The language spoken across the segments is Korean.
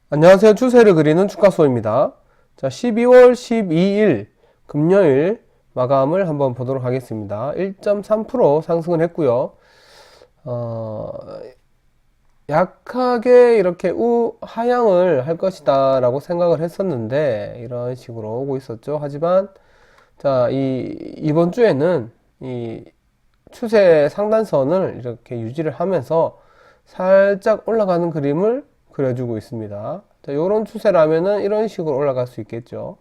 안녕하세요. 추세를 그리는 축가소입니다. 자, 12월 12일 금요일 마감을 한번 보도록 하겠습니다. 1.3% 상승을 했고요. 어, 약하게 이렇게 하향을 할 것이다 라고 생각을 했었는데 이런 식으로 오고 있었죠. 하지만 자, 이번 주에는 이 추세 상단선을 이렇게 유지를 하면서 살짝 올라가는 그림을 그려주고 있습니다. 자, 요런 추세라면은 이런 식으로 올라갈 수 있겠죠.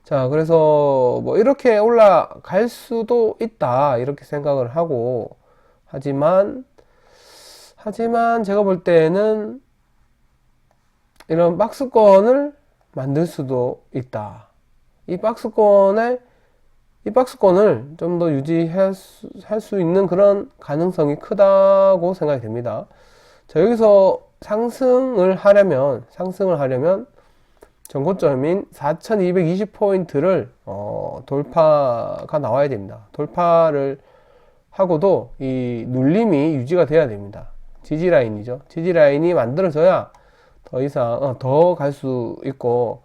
자, 그래서 뭐 이렇게 올라갈 수도 있다 이렇게 생각을 하고 하지만 제가 볼 때는 이런 박스권을 만들 수도 있다. 이 박스권을 좀 더 유지할 수 있는 그런 가능성이 크다고 생각이 됩니다. 자, 여기서 상승을 하려면 전고점인 4220포인트를 돌파가 나와야 됩니다. 돌파를 하고도 이 눌림이 유지가 돼야 됩니다. 지지라인이죠. 지지라인이 만들어져야 더 이상 더 갈 수 있고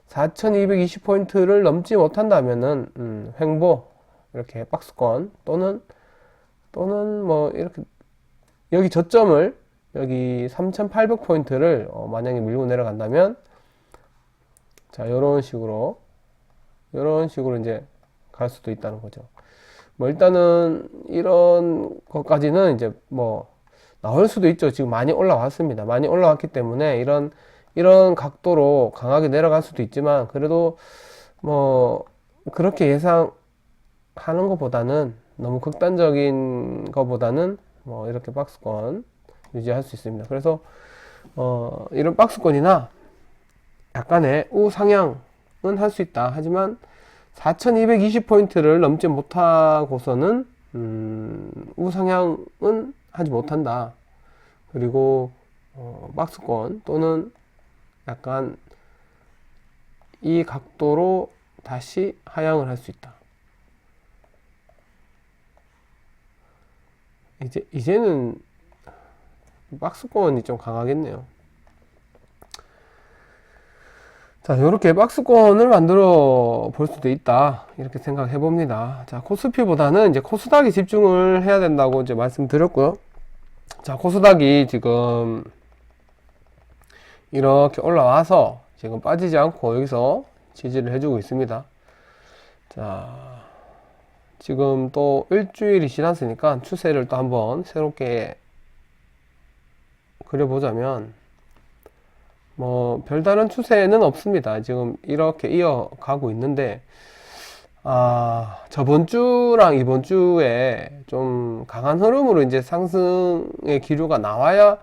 4220포인트를 넘지 못한다면은 횡보 이렇게 박스권 또는 뭐 이렇게 여기 저점을 여기 3800포인트를 만약에 밀고 내려간다면 자 요런 식으로 이제 갈 수도 있다는 거죠. 뭐 일단은 이런 것까지는 이제 뭐 나올 수도 있죠. 지금 많이 올라왔습니다. 많이 올라왔기 때문에 이런 각도로 강하게 내려갈 수도 있지만 그래도 뭐 그렇게 예상하는 것보다는 너무 극단적인 것보다는 뭐 이렇게 박스권 유지할 수 있습니다. 그래서 이런 박스권이나 약간의 우상향은 할 수 있다. 하지만 4220포인트를 넘지 못하고서는 우상향은 하지 못한다. 그리고 박스권 또는 약간 이 각도로 다시 하향을 할 수 있다. 이제는 박스권이 좀 강하겠네요. 자, 이렇게 박스권을 만들어 볼 수도 있다. 이렇게 생각해 봅니다. 자, 코스피보다는 이제 코스닥에 집중을 해야 된다고 이제 말씀드렸고요. 자, 코스닥이 지금 이렇게 올라와서 지금 빠지지 않고 여기서 지지를 해주고 있습니다. 자, 지금 또 일주일이 지났으니까 추세를 또 한번 새롭게 그려보자면 뭐 별다른 추세는 없습니다. 지금 이렇게 이어가고 있는데 저번 주랑 이번 주에 좀 강한 흐름으로 이제 상승의 기류가 나와야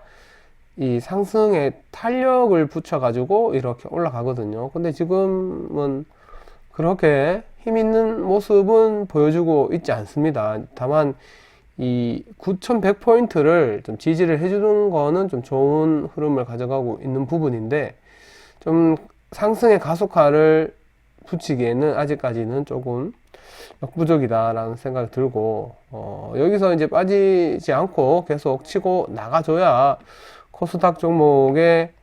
이 상승에 탄력을 붙여가지고 이렇게 올라가거든요. 근데 지금은 그렇게 힘 있는 모습은 보여주고 있지 않습니다. 다만 이 9100포인트를 좀 지지를 해주는 거는 좀 좋은 흐름을 가져가고 있는 부분인데 좀 상승의 가속화를 붙이기에는 아직까지는 조금 역부족이다라는 생각이 들고 여기서 이제 빠지지 않고 계속 치고 나가줘야 코스닥 종목의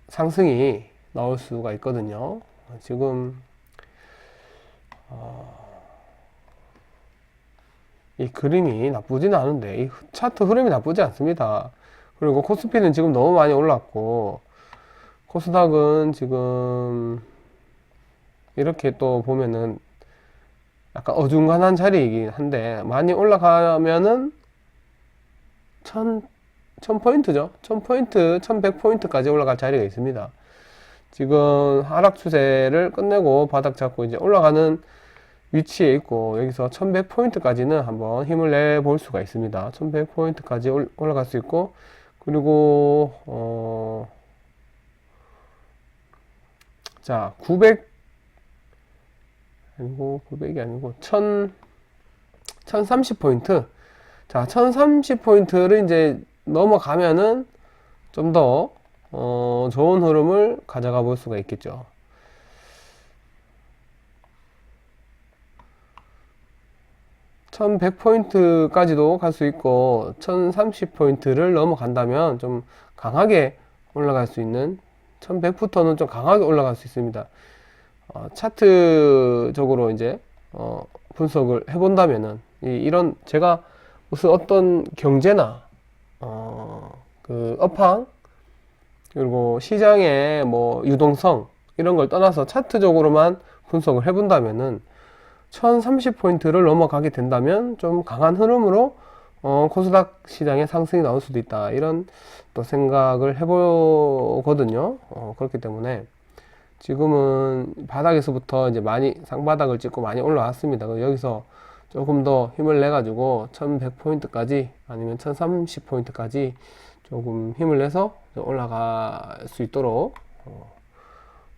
상승이 나올 수가 있거든요. 지금 이 그림이 나쁘지는 않은데 이 차트 흐름이 나쁘지 않습니다. 그리고 코스피는 지금 너무 많이 올랐고 코스닥은 지금 이렇게 또 보면은 약간 어중간한 자리이긴 한데 많이 올라가면은 1000포인트죠. 1000포인트, 1100포인트까지 올라갈 자리가 있습니다. 지금 하락 추세를 끝내고 바닥 잡고 이제 올라가는 위치에 있고 여기서 1100포인트까지는 한번 힘을 내 볼 수가 있습니다. 1100포인트까지 올라갈 수 있고 그리고 자 900이 아니고 1030포인트 자 1030포인트를 이제 넘어가면은 좀 더 좋은 흐름을 가져가 볼 수가 있겠죠. 1100포인트까지도 갈 수 있고 1030포인트를 넘어간다면 좀 강하게 올라갈 수 있는 1100부터는 좀 강하게 올라갈 수 있습니다. 차트적으로 이제 분석을 해본다면은 이런 제가 무슨 어떤 경제나 그 업황 그리고 시장의 뭐 유동성 이런 걸 떠나서 차트적으로만 분석을 해본다면은 1030포인트를 넘어가게 된다면 좀 강한 흐름으로 코스닥 시장의 상승이 나올 수도 있다, 이런 또 생각을 해보거든요. 그렇기 때문에 지금은 바닥에서부터 이제 많이 상바닥을 찍고 많이 올라왔습니다. 여기서 조금 더 힘을 내 가지고 1100포인트까지 아니면 1030포인트까지 조금 힘을 내서 올라갈 수 있도록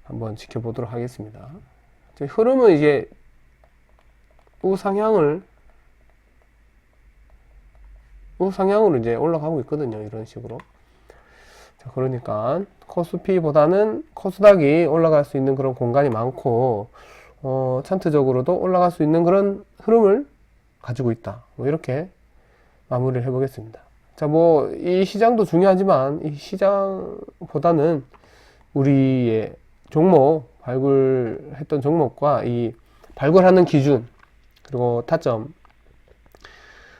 한번 지켜보도록 하겠습니다. 흐름은 이제 우상향으로 이제 올라가고 있거든요. 이런 식으로. 자, 그러니까 코스피보다는 코스닥이 올라갈 수 있는 그런 공간이 많고 차트적으로도 올라갈 수 있는 그런 흐름을 가지고 있다, 뭐 이렇게 마무리를 해보겠습니다. 자, 뭐 이 시장도 중요하지만 이 시장보다는 우리의 종목, 발굴했던 종목과 이 발굴하는 기준, 그리고 타점,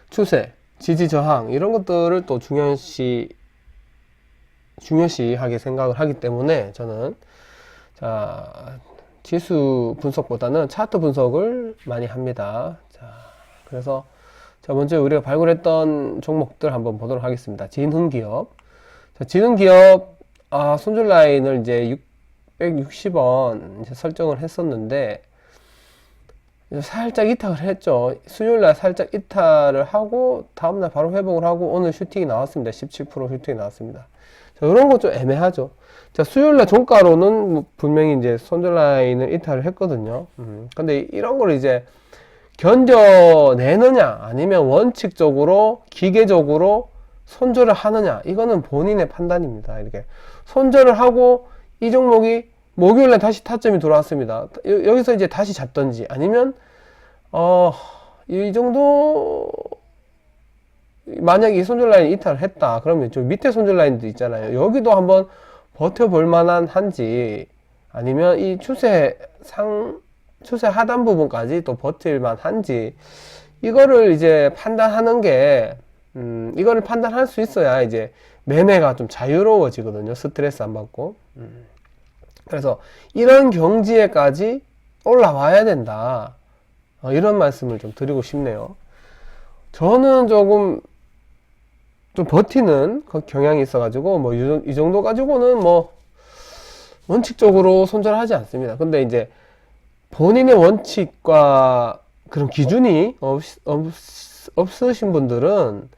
추세, 지지 저항 이런 것들을 또 중요시하게 생각을 하기 때문에 저는 지수 분석보다는 차트 분석을 많이 합니다. 그래서 먼저 우리가 발굴했던 종목들 한번 보도록 하겠습니다. 진흥기업. 진흥기업 손절 라인을 이제 660원 이제 설정을 했었는데 살짝 이탈을 했죠. 수요일날 살짝 이탈을 하고 다음날 바로 회복을 하고 오늘 슈팅이 나왔습니다. 17% 슈팅이 나왔습니다. 이런 거 좀 애매하죠. 수요일날 종가로는 분명히 이제 손절 라인을 이탈을 했거든요. 근데 이런 걸 이제 견뎌내느냐 아니면 원칙적으로 기계적으로 손절을 하느냐, 이거는 본인의 판단입니다. 이렇게 손절을 하고 이 종목이 목요일날 다시 타점이 들어왔습니다. 여기서 이제 다시 잡던지 아니면 이 정도 만약에 이 손절 라인 이탈을 했다 그러면 저 밑에 손절 라인도 있잖아요. 여기도 한번 버텨볼 만한 한지 아니면 이 추세 하단 부분까지 또 버틸만 한지, 이거를 이제 판단하는 게 이거를 판단할 수 있어야 이제 매매가 좀 자유로워지거든요. 스트레스 안 받고. 그래서 이런 경지에까지 올라와야 된다, 이런 말씀을 좀 드리고 싶네요. 저는 조금 좀 버티는 경향이 있어가지고 뭐 이 정도 가지고는 뭐 원칙적으로 손절하지 않습니다. 근데 이제 본인의 원칙과 그런 기준이 없으신 분들은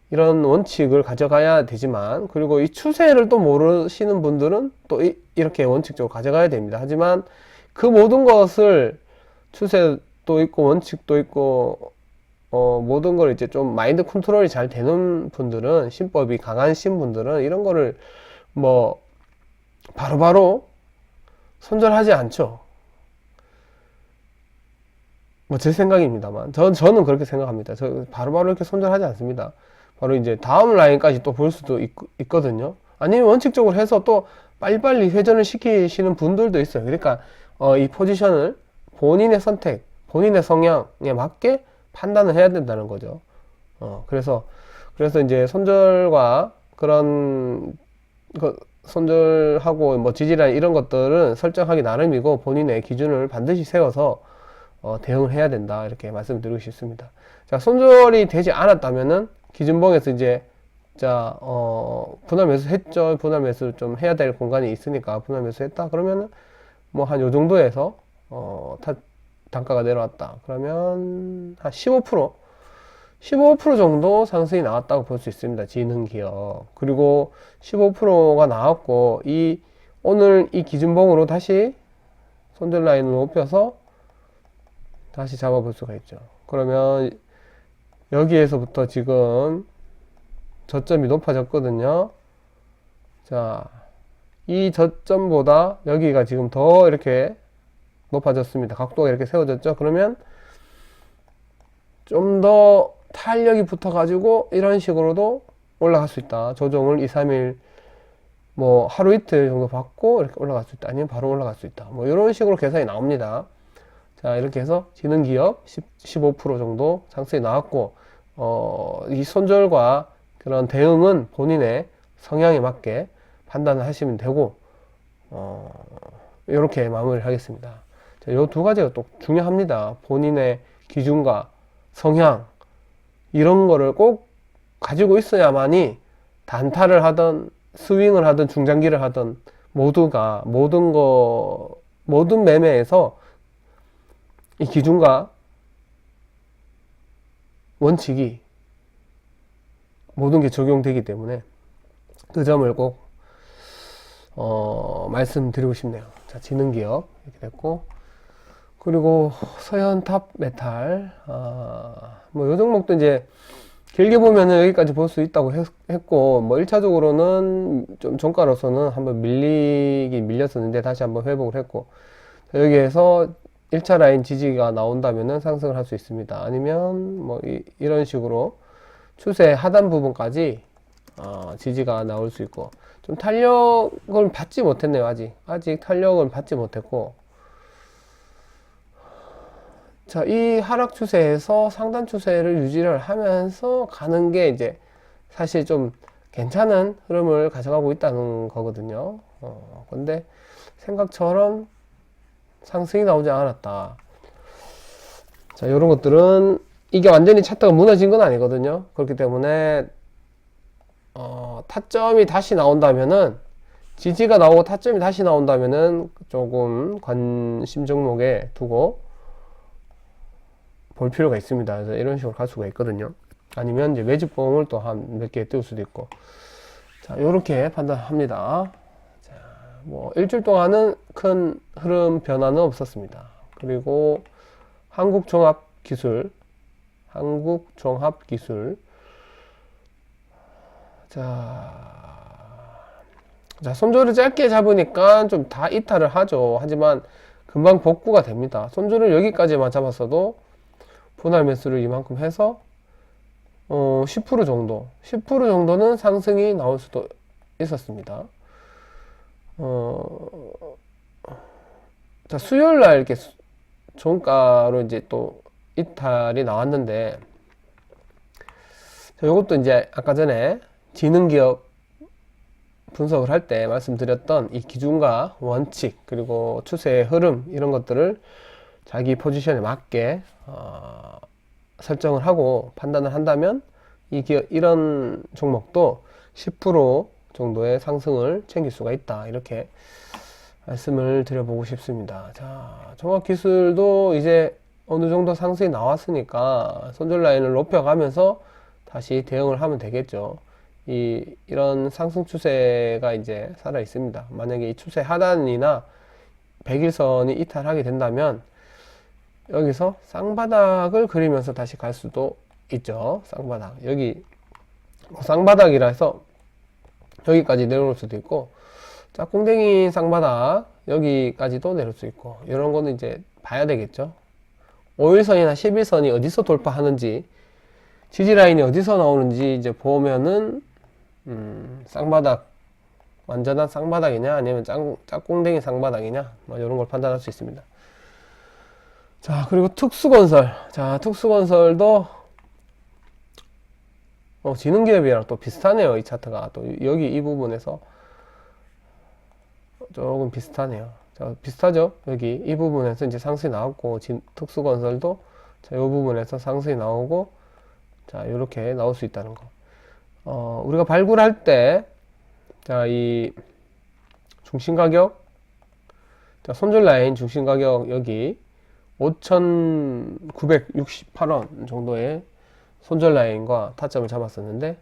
이런 원칙을 가져가야 되지만, 그리고 이 추세를 또 모르시는 분들은 또 이렇게 원칙적으로 가져가야 됩니다. 하지만 그 모든 것을 추세도 있고 원칙도 있고 모든 걸 이제 좀 마인드 컨트롤이 잘 되는 분들은, 신법이 강하신 분들은 이런 거를 뭐 바로바로 손절하지 않죠. 뭐 제 생각입니다만 저는 그렇게 생각합니다. 저 바로바로 이렇게 손절하지 않습니다. 바로 이제 다음 라인까지 또 볼 수도 있거든요. 아니면 원칙적으로 해서 또 빨리빨리 회전을 시키시는 분들도 있어요. 그러니까 이 포지션을 본인의 선택, 본인의 성향에 맞게 판단을 해야 된다는 거죠. 그래서 이제 손절과 그런 손절하고 뭐 지지라인 이런 것들은 설정하기 나름이고 본인의 기준을 반드시 세워서 대응을 해야 된다, 이렇게 말씀드리고 싶습니다. 자, 손절이 되지 않았다면은 기준봉에서 이제 분할 매수 했죠. 분할 매수 좀 해야 될 공간이 있으니까 분할 매수 했다 그러면은 뭐 한 요 정도에서 단가가 내려왔다 그러면 한 15% 정도 상승이 나왔다고 볼 수 있습니다. 진흥기업. 그리고 15%가 나왔고 오늘 이 기준봉으로 다시 손절 라인을 높여서 다시 잡아볼 수가 있죠. 그러면 여기에서부터 지금 저점이 높아졌거든요. 자, 이 저점보다 여기가 지금 더 이렇게 높아졌습니다. 각도가 이렇게 세워졌죠. 그러면 좀 더 탄력이 붙어 가지고 이런 식으로도 올라갈 수 있다. 조정을 2, 3일 뭐 하루 이틀 정도 받고 이렇게 올라갈 수 있다. 아니면 바로 올라갈 수 있다. 뭐 이런 식으로 계산이 나옵니다. 자, 이렇게 해서 지능 기업 15% 정도 상승이 나왔고, 이 손절과 그런 대응은 본인의 성향에 맞게 판단을 하시면 되고, 이렇게 마무리를 하겠습니다. 자, 요 두 가지가 또 중요합니다. 본인의 기준과 성향, 이런 거를 꼭 가지고 있어야만이 단타를 하든 스윙을 하든 중장기를 하든 모두가 모든 매매에서 이 기준과 원칙이 모든 게 적용되기 때문에 그 점을 꼭 말씀드리고 싶네요. 자, 지능기업 이렇게 됐고, 그리고 서현탑 메탈, 뭐 요 종목도 이제 길게 보면은 여기까지 볼 수 있다고 했고, 뭐 1차적으로는 좀 종가로서는 한번 밀렸었는데 다시 한번 회복을 했고, 여기에서 1차 라인 지지가 나온다면은 상승을 할 수 있습니다. 아니면 뭐 이런 식으로 추세 하단 부분까지 지지가 나올 수 있고, 좀 탄력을 받지 못했네요. 아직 탄력을 받지 못했고, 자, 이 하락 추세에서 상단 추세를 유지를 하면서 가는 게 이제 사실 좀 괜찮은 흐름을 가져가고 있다는 거거든요. 근데 생각처럼 상승이 나오지 않았다. 자, 이런 것들은 이게 완전히 차트가 무너진 건 아니거든요. 그렇기 때문에 타점이 다시 나온다면은, 지지가 나오고 타점이 다시 나온다면은 조금 관심 종목에 두고 볼 필요가 있습니다. 그래서 이런 식으로 갈 수가 있거든요. 아니면 이제 매집봉을 또 한 몇 개 띄울 수도 있고. 자, 요렇게 판단합니다. 자, 뭐 일주일 동안은 큰 흐름 변화는 없었습니다. 그리고 한국종합기술. 자, 손절을 짧게 잡으니까 좀 다 이탈을 하죠. 하지만 금방 복구가 됩니다. 손절을 여기까지만 잡았어도 분할 매수를 이만큼 해서 10% 정도는 상승이 나올 수도 있었습니다. 자, 수요일날 이렇게 종가로 이제 또 이탈이 나왔는데, 자, 요것도 이제 아까 전에 지능기업 분석을 할 때 말씀드렸던 이 기준과 원칙, 그리고 추세의 흐름, 이런 것들을 자기 포지션에 맞게 설정을 하고 판단을 한다면 이런 종목도 10% 정도의 상승을 챙길 수가 있다. 이렇게 말씀을 드려보고 싶습니다. 자, 종합기술도 이제 어느 정도 상승이 나왔으니까 손절 라인을 높여가면서 다시 대응을 하면 되겠죠. 이런 상승 추세가 이제 살아 있습니다. 만약에 이 추세 하단이나 100일선이 이탈하게 된다면 여기서 쌍바닥을 그리면서 다시 갈 수도 있죠. 쌍바닥. 여기 쌍바닥이라 해서 여기까지 내려올 수도 있고, 짝꿍댕이 쌍바닥 여기까지도 내려올 수 있고, 이런 거는 이제 봐야 되겠죠. 5일선이나 10일선이 어디서 돌파하는지, 지지라인이 어디서 나오는지 이제 보면은 쌍바닥, 완전한 쌍바닥이냐 아니면 짝꿍댕이 쌍바닥이냐, 뭐 이런 걸 판단할 수 있습니다. 자, 그리고 특수건설. 자, 특수건설도 지능기업이랑 또 비슷하네요. 이 차트가 또 여기 이 부분에서 조금 비슷하네요. 자, 비슷하죠? 여기 이 부분에서 이제 상승이 나왔고, 특수건설도 자, 이 부분에서 상승이 나오고, 자, 이렇게 나올 수 있다는 거. 우리가 발굴할 때, 자, 이 중심가격, 자, 손절 라인 중심가격 여기 5,968원 정도의 손절 라인과 타점을 잡았었는데,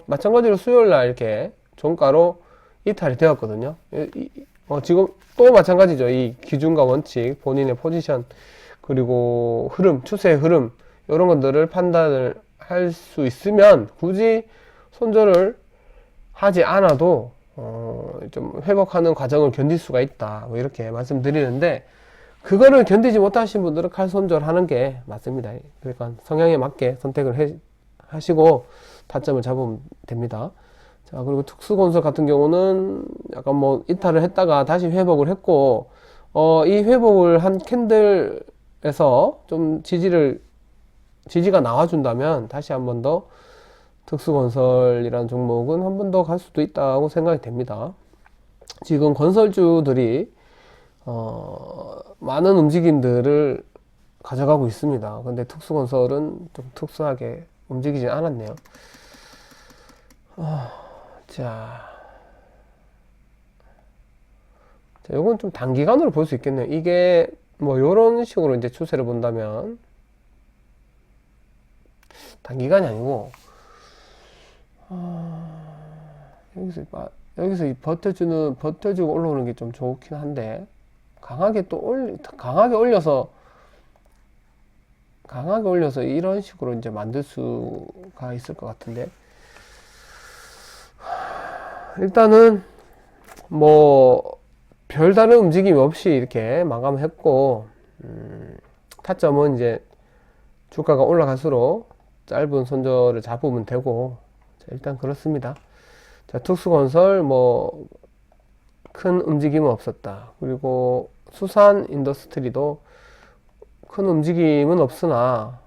마찬가지로 수요일날 이렇게 종가로 이탈이 되었거든요. 지금 또 마찬가지죠. 이 기준과 원칙, 본인의 포지션, 그리고 흐름, 추세의 흐름, 이런 것들을 판단을 할 수 있으면 굳이 손절을 하지 않아도 좀 회복하는 과정을 견딜 수가 있다. 뭐 이렇게 말씀드리는데, 그거를 견디지 못하신 분들은 칼 손절하는 게 맞습니다. 그러니까 성향에 맞게 선택을 하시고 타점을 잡으면 됩니다. 자, 그리고 특수건설 같은 경우는 약간 뭐 이탈을 했다가 다시 회복을 했고, 이 회복을 한 캔들에서 좀 지지가 나와준다면 다시 한 번 더 특수건설이라는 종목은 한 번 더 갈 수도 있다고 생각이 됩니다. 지금 건설주들이 많은 움직임들을 가져가고 있습니다. 근데 특수건설은 좀 특수하게 움직이지 않았네요. 자, 요건 좀 단기간으로 볼 수 있겠네요. 이게 뭐 요런 식으로 이제 추세를 본다면 단기간이 아니고 여기서 이 버텨주고 올라오는 게 좀 좋긴 한데 강하게 올려서 이런 식으로 이제 만들 수가 있을 것 같은데, 일단은 뭐 별다른 움직임 없이 이렇게 마감했고, 타점은 이제 주가가 올라갈수록 짧은 손절을 잡으면 되고, 자, 일단 그렇습니다. 자, 특수건설 뭐 큰 움직임은 없었다. 그리고 수산 인더스트리도 큰 움직임은 없으나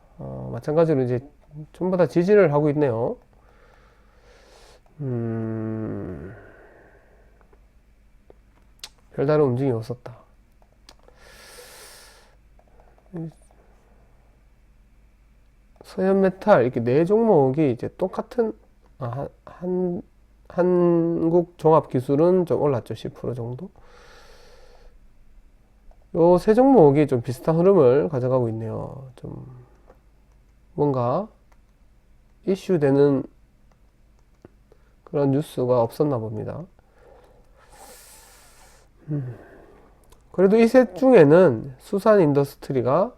마찬가지로 이제 전부 다 지지를 하고 있네요. 별다른 움직임이 없었다. 서현메탈 이렇게 네 종목이 이제 똑같은 한국종합기술은 좀 올랐죠. 10% 정도. 요 세 종목이 좀 비슷한 흐름을 가져가고 있네요. 좀 뭔가 이슈되는 그런 뉴스가 없었나 봅니다. 그래도 이 셋 중에는 수산 인더스트리가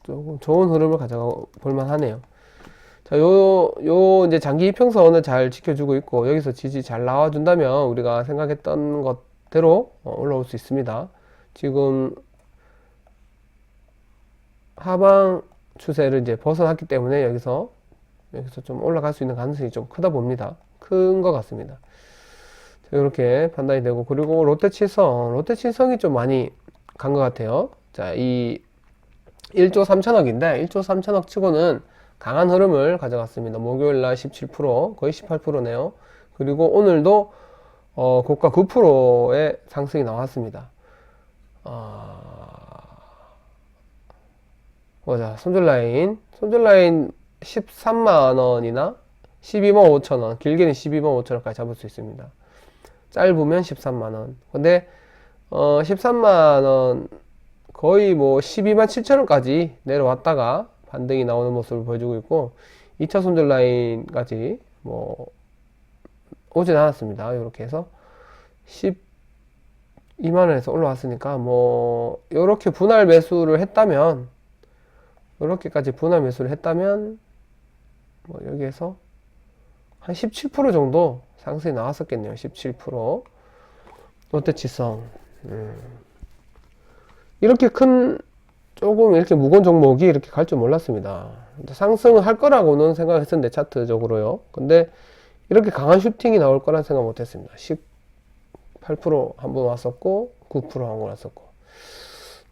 조금 좋은 흐름을 가져가 볼만 하네요. 자, 요 이제 장기 이평선을 잘 지켜주고 있고, 여기서 지지 잘 나와준다면 우리가 생각했던 것대로 올라올 수 있습니다. 지금 하방 추세를 이제 벗어났기 때문에 여기서 좀 올라갈 수 있는 가능성이 좀 크다 봅니다. 큰 것 같습니다. 자, 이렇게 판단이 되고, 그리고 롯데칠성이 좀 많이 간 것 같아요. 자, 이 1조 3천억인데 1조 3천억 치고는 강한 흐름을 가져갔습니다. 목요일날 17%, 거의 18%네요. 그리고 오늘도 고가 9%의 상승이 나왔습니다. 보자, 손절라인 13만원이나 12만 5천원, 길게는 12만 5천원까지 잡을 수 있습니다. 짧으면 13만원. 근데 13만원 거의 뭐 12만 7천원까지 내려왔다가 반등이 나오는 모습을 보여주고 있고, 2차 손절 라인까지 뭐 오진 않았습니다. 이렇게 해서 12만원에서 올라왔으니까 뭐 이렇게 분할 매수를 했다면, 이렇게까지 분할 매수를 했다면 뭐 여기에서 한 17% 정도 상승이 나왔었겠네요. 17%. 롯데치성 이렇게 조금 이렇게 무거운 종목이 이렇게 갈 줄 몰랐습니다. 상승을 할 거라고는 생각했었는데, 차트적으로요. 근데 이렇게 강한 슈팅이 나올 거란 생각 못 했습니다. 18% 한 번 왔었고, 9% 한 번 왔었고.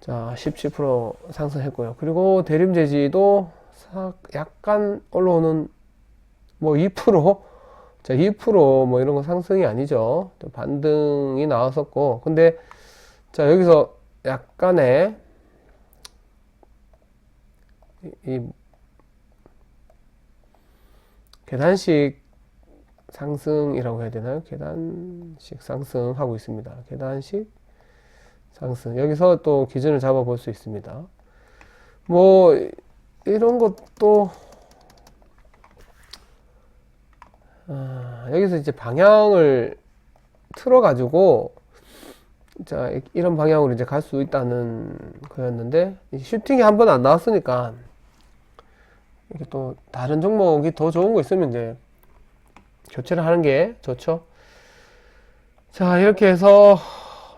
자, 17% 상승했고요. 그리고 대림제지도 약간 올라오는 뭐 2%? 자, 2%뭐 이런 거 상승이 아니죠. 반등이 나왔었고. 근데 자, 여기서 약간의 이 계단식 상승이라고 해야 되나요? 계단식 상승하고 있습니다. 계단식 상승. 여기서 또 기준을 잡아 볼 수 있습니다. 뭐 이런 것도 여기서 이제 방향을 틀어 가지고, 자, 이런 방향으로 이제 갈 수 있다는 거였는데, 슈팅이 한 번 안 나왔으니까 이게 또 다른 종목이 더 좋은 거 있으면 이제 교체를 하는 게 좋죠. 자, 이렇게 해서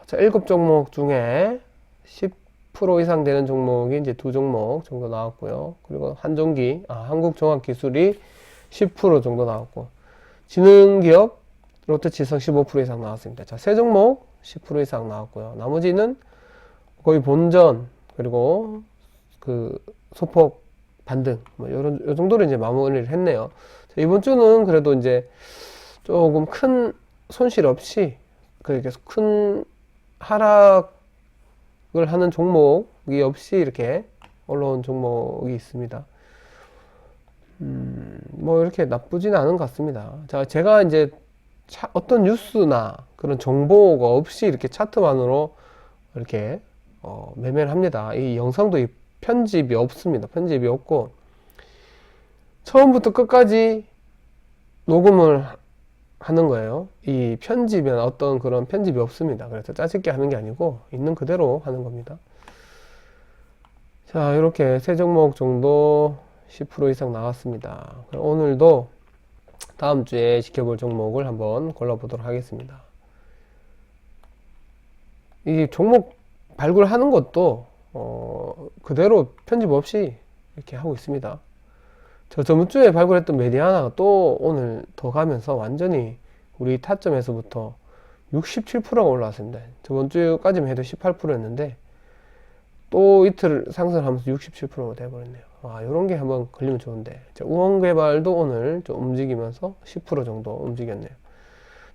자, 7종목 중에 10% 이상 되는 종목이 이제 2종목 정도 나왔고요. 그리고 한종기, 한국종합기술이 10% 정도 나왔고, 지능기업, 롯데치성 15% 이상 나왔습니다. 자, 세 종목 10% 이상 나왔고요. 나머지는 거의 본전, 그리고 그 소폭 반등, 뭐 요 정도로 이제 마무리를 했네요. 자, 이번 주는 그래도 이제 조금 큰 손실 없이 그렇게 큰 하락을 하는 종목이 없이 이렇게 올라온 종목이 있습니다. 뭐 이렇게 나쁘지는 않은 것 같습니다. 자, 제가 이제 어떤 뉴스나 그런 정보가 없이 이렇게 차트만으로 이렇게 매매를 합니다. 이 영상도 편집이 없습니다. 편집이 없고 처음부터 끝까지 녹음을 하는 거예요. 이 편집에는 어떤 그런 편집이 없습니다. 그래서 짜집게 하는 게 아니고 있는 그대로 하는 겁니다. 자, 이렇게 세 종목 정도 10% 이상 나왔습니다. 오늘도 다음 주에 지켜볼 종목을 한번 골라보도록 하겠습니다. 이 종목 발굴하는 것도 그대로 편집 없이 이렇게 하고 있습니다. 저번 주에 발굴했던 메디아나가 또 오늘 더 가면서 완전히 우리 타점에서부터 67%가 올라왔습니다. 저번 주까지만 해도 18%였는데 또 이틀 상승하면서 67%가 돼버렸네요. 아, 요런 게 한번 걸리면 좋은데. 자, 우원개발도 오늘 좀 움직이면서 10% 정도 움직였네요.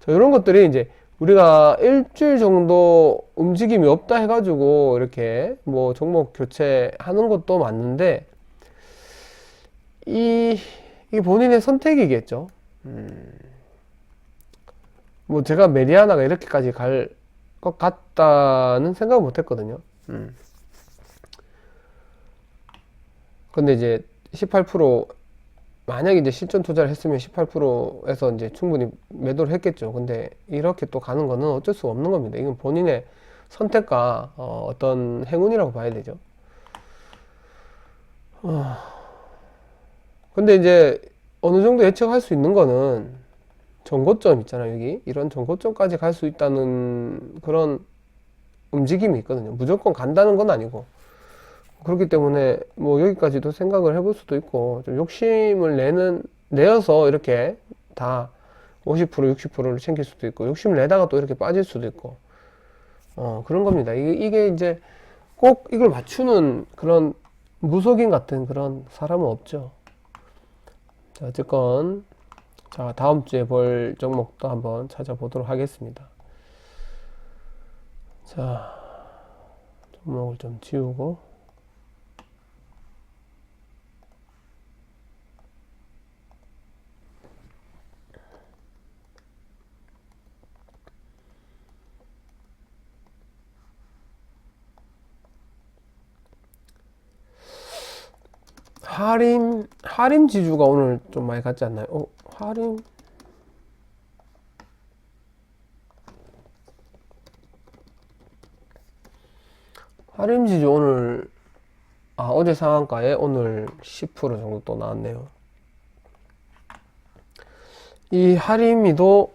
자, 요런 것들이 이제 우리가 일주일 정도 움직임이 없다 해가지고 이렇게 뭐 종목 교체하는 것도 맞는데 이 본인의 선택이겠죠. 뭐 제가 메디아나가 이렇게까지 갈 것 같다는 생각을 못 했거든요. 근데 이제 18% 만약에 이제 실전 투자를 했으면 18%에서 이제 충분히 매도를 했겠죠. 근데 이렇게 또 가는 거는 어쩔 수 없는 겁니다. 이건 본인의 선택과 어떤 행운이라고 봐야 되죠. 근데 이제 어느 정도 예측할 수 있는 거는 전고점 있잖아요. 여기 이런 전고점까지 갈 수 있다는 그런 움직임이 있거든요. 무조건 간다는 건 아니고. 그렇기 때문에 뭐 여기까지도 생각을 해볼 수도 있고 좀 욕심을 내어서 이렇게 다 50% 60%를 챙길 수도 있고 욕심을 내다가 또 이렇게 빠질 수도 있고 그런 겁니다. 이게 이제 꼭 이걸 맞추는 그런 무속인 같은 그런 사람은 없죠. 자, 어쨌건 자, 다음 주에 볼 종목도 한번 찾아보도록 하겠습니다. 자, 종목을 좀 지우고 하림 지주가 오늘 좀 많이 갔지 않나요? 하림 지주 오늘 어제 상한가에 오늘 10% 정도 또 나왔네요. 이 하림이도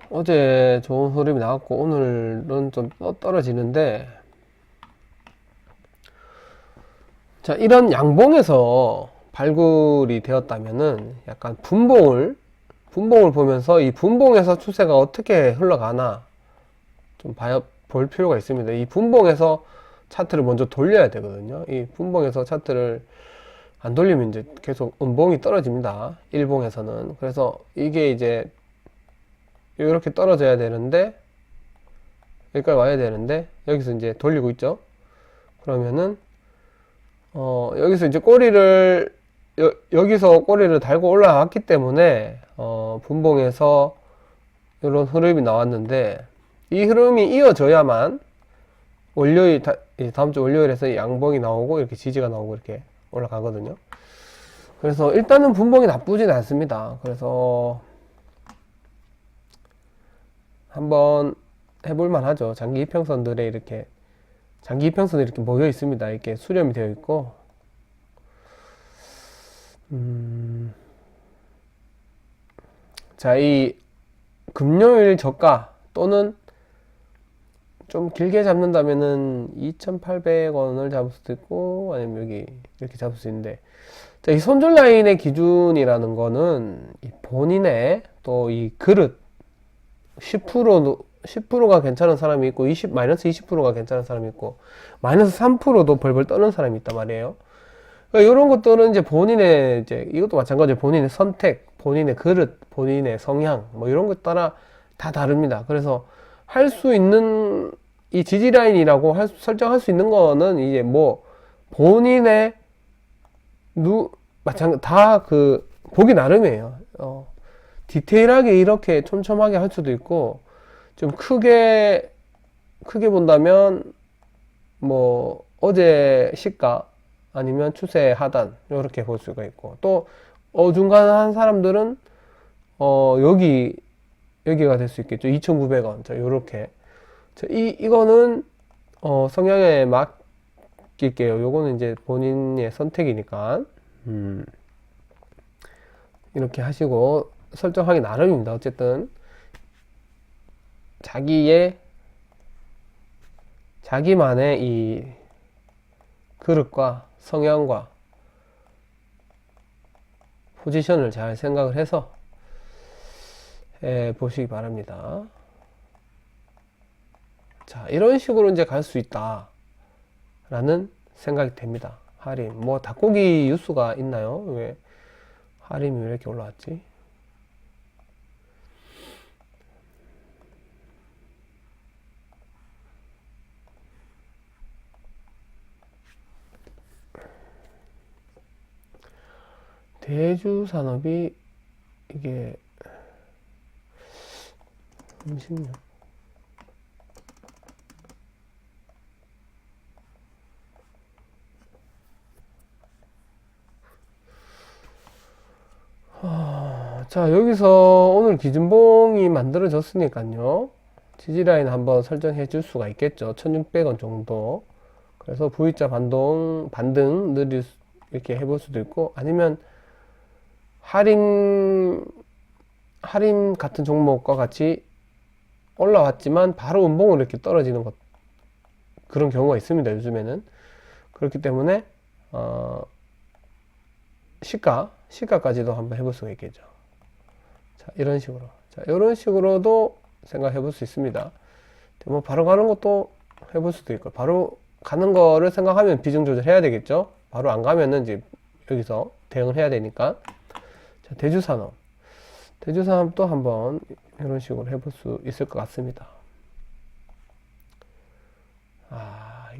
어제 좋은 흐름이 나왔고 오늘은 좀 떨어지는데 자, 이런 양봉에서 발굴이 되었다면은 약간 분봉을 보면서 이 분봉에서 추세가 어떻게 흘러가나 좀 볼 필요가 있습니다. 이 분봉에서 차트를 먼저 돌려야 되거든요. 이 분봉에서 차트를 안 돌리면 이제 계속 음봉이 떨어집니다. 일봉에서는. 그래서 이게 이제 이렇게 떨어져야 되는데 여기까지 와야 되는데 여기서 이제 돌리고 있죠. 그러면은 여기서 이제 여기서 꼬리를 달고 올라왔기 때문에 분봉에서 이런 흐름이 나왔는데 이 흐름이 이어져야만 다음 주 월요일에서 양봉이 나오고 이렇게 지지가 나오고 이렇게 올라가거든요. 그래서 일단은 분봉이 나쁘진 않습니다. 그래서 한번 해볼만 하죠. 장기 이평선이 이렇게 모여 있습니다. 이렇게 수렴이 되어 있고, 자, 이 금요일 저가 또는 좀 길게 잡는다면은 2,800원을 잡을 수도 있고, 아니면 여기 이렇게 잡을 수 있는데, 자, 이 손절 라인의 기준이라는 거는 이 본인의 또 이 그릇 10%가 괜찮은 사람이 있고, 마이너스 20%가 괜찮은 사람이 있고, 마이너스 3%도 벌벌 떠는 사람이 있단 말이에요. 그러니까 이런 것들은 이제 본인의, 이제 이것도 마찬가지로 본인의 선택, 본인의 그릇, 본인의 성향, 뭐 이런 것 따라 다 다릅니다. 그래서 할 수 있는 이 지지 라인이라고 설정할 수 있는 거는 이제 뭐 본인의 다 보기 나름이에요. 디테일하게 이렇게 촘촘하게 할 수도 있고, 좀 크게 본다면 뭐 어제 시가 아니면 추세 하단 이렇게 볼 수가 있고, 또 어중간한 사람들은 여기가 될 수 있겠죠. 2,900원. 자, 요렇게. 자, 이거는 성향에 맡길게요. 요거는 이제 본인의 선택이니까 이렇게 하시고 설정하기 나름입니다. 어쨌든 자기만의 이 그릇과 성향과 포지션을 잘 생각을 해서 보시기 바랍니다. 자, 이런 식으로 이제 갈 수 있다 라는 생각이 됩니다. 하림, 뭐 닭고기 뉴스가 있나요? 왜 하림이 왜 이렇게 올라왔지? 대주산업이 이게 36. 자, 여기서 오늘 기준봉이 만들어졌으니까요. 지지라인 한번 설정해 줄 수가 있겠죠. 1,600원 정도. 그래서 V자 반등 이렇게 해볼 수도 있고, 아니면 할인 같은 종목과 같이 올라왔지만 바로 음봉으로 이렇게 떨어지는 그런 경우가 있습니다. 요즘에는. 그렇기 때문에 시가까지도 한번 해볼 수가 있겠죠. 자, 이런 식으로. 자, 이런 식으로도 생각해 볼 수 있습니다. 뭐 바로 가는 것도 해볼 수도 있고, 바로 가는 거를 생각하면 비중 조절해야 되겠죠. 바로 안 가면은 이제 여기서 대응을 해야 되니까. 자, 대주산업도 한번 이런 식으로 해볼 수 있을 것 같습니다.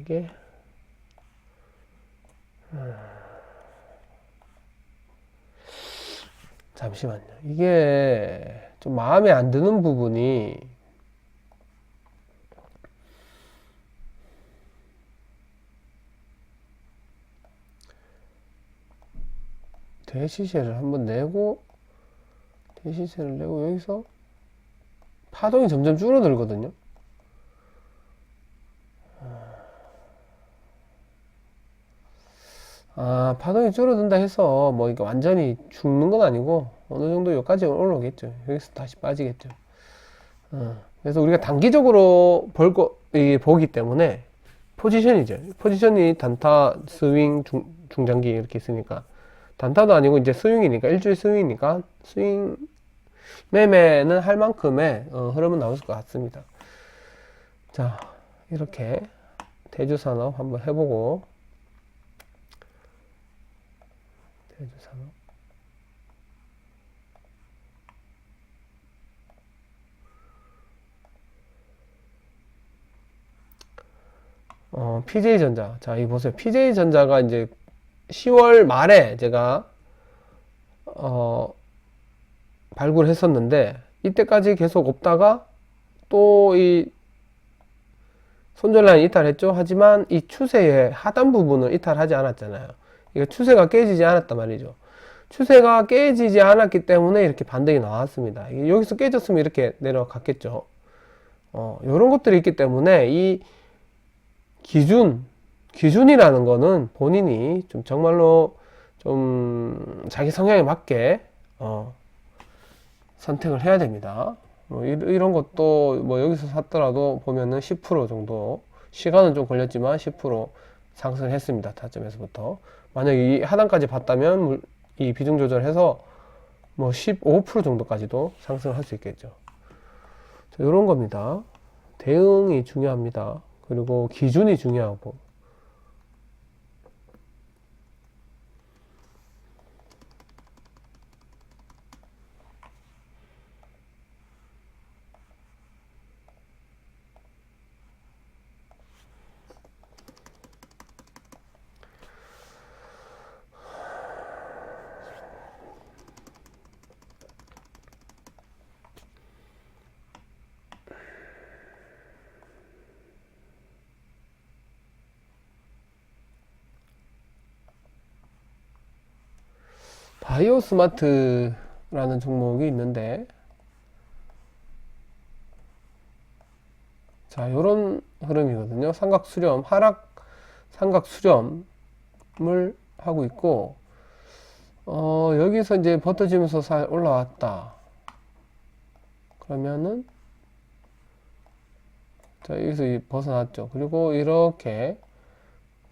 이게 잠시만요. 이게 좀 마음에 안 드는 부분이 대시세를 한번 내고 여기서 파동이 점점 줄어들거든요. 파동이 줄어든다 해서 뭐 이게 완전히 죽는 건 아니고 어느 정도 여기까지 올라오겠죠. 여기서 다시 빠지겠죠. 그래서 우리가 단기적으로 보기 때문에 포지션이죠. 포지션이 단타, 스윙, 중장기 이렇게 있으니까 단타도 아니고 이제 스윙이니까 일주일 스윙이니까 스윙 매매는 할 만큼의 흐름은 나올 것 같습니다. 자, 이렇게 대주산업 한번 해보고, 대주산업 PJ전자. 자, 이 보세요. PJ전자가 이제 10월 말에 제가 발굴했었는데 이때까지 계속 없다가 또 이 손절라인 이탈했죠. 하지만 이 추세의 하단 부분을 이탈하지 않았잖아요. 이게 추세가 깨지지 않았단 말이죠. 추세가 깨지지 않았기 때문에 이렇게 반등이 나왔습니다. 여기서 깨졌으면 이렇게 내려갔겠죠. 이런 것들이 있기 때문에 이 기준이라는 거는 본인이 좀 정말로 좀 자기 성향에 맞게 선택을 해야 됩니다. 뭐 이런 것도 뭐 여기서 샀더라도 보면은 10% 정도, 시간은 좀 걸렸지만 10% 상승했습니다. 타점에서부터. 만약에 이 하단까지 봤다면 이 비중 조절해서 뭐 15% 정도까지도 상승을 할 수 있겠죠. 이런 겁니다. 대응이 중요합니다. 그리고 기준이 중요하고. 바이오스마트라는 종목이 있는데, 자, 요런 흐름이거든요. 삼각 수렴, 하락 삼각 수렴을 하고 있고, 여기서 이제 버텨지면서 살 올라왔다. 그러면은, 자, 여기서 벗어났죠. 그리고 이렇게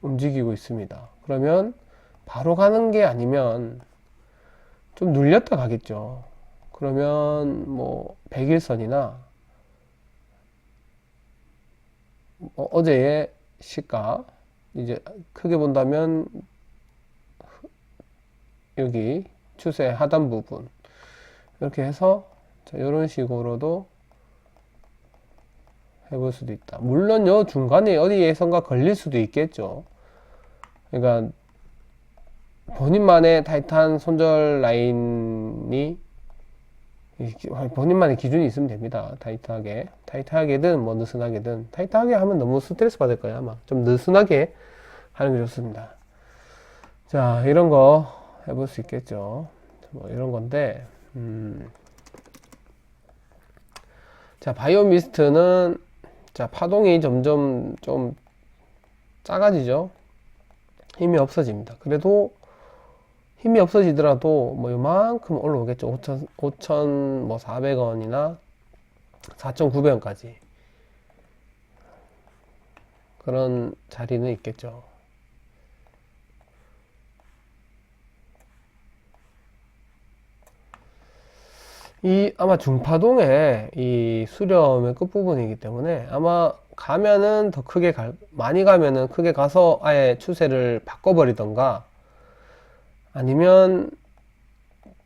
움직이고 있습니다. 그러면 바로 가는 게 아니면 좀 눌렸다 가겠죠. 그러면 뭐 100일선이나 어제의 시가 이제 크게 본다면 여기 추세 하단 부분 이렇게 해서 이런 식으로도 해볼 수도 있다. 물론 요 중간에 어디에선가 걸릴 수도 있겠죠. 그러니까 본인만의 타이트한 손절 라인이 본인만의 기준이 있으면 됩니다. 타이트하게든 뭐 느슨하게든. 타이트하게 하면 너무 스트레스 받을 거야 아마. 좀 느슨하게 하는 게 좋습니다. 자, 이런 거 해볼 수 있겠죠. 뭐 이런 건데, 자, 바이오미스트는 자, 파동이 점점 좀 작아지죠. 힘이 없어집니다. 그래도 힘이 없어지더라도 뭐 요만큼 올라오겠죠. 5,400원이나 4,900원까지 그런 자리는 있겠죠. 이 아마 중파동의 이 수렴의 끝부분이기 때문에 아마 가면은 더 크게 많이 가면은 크게 가서 아예 추세를 바꿔버리던가 아니면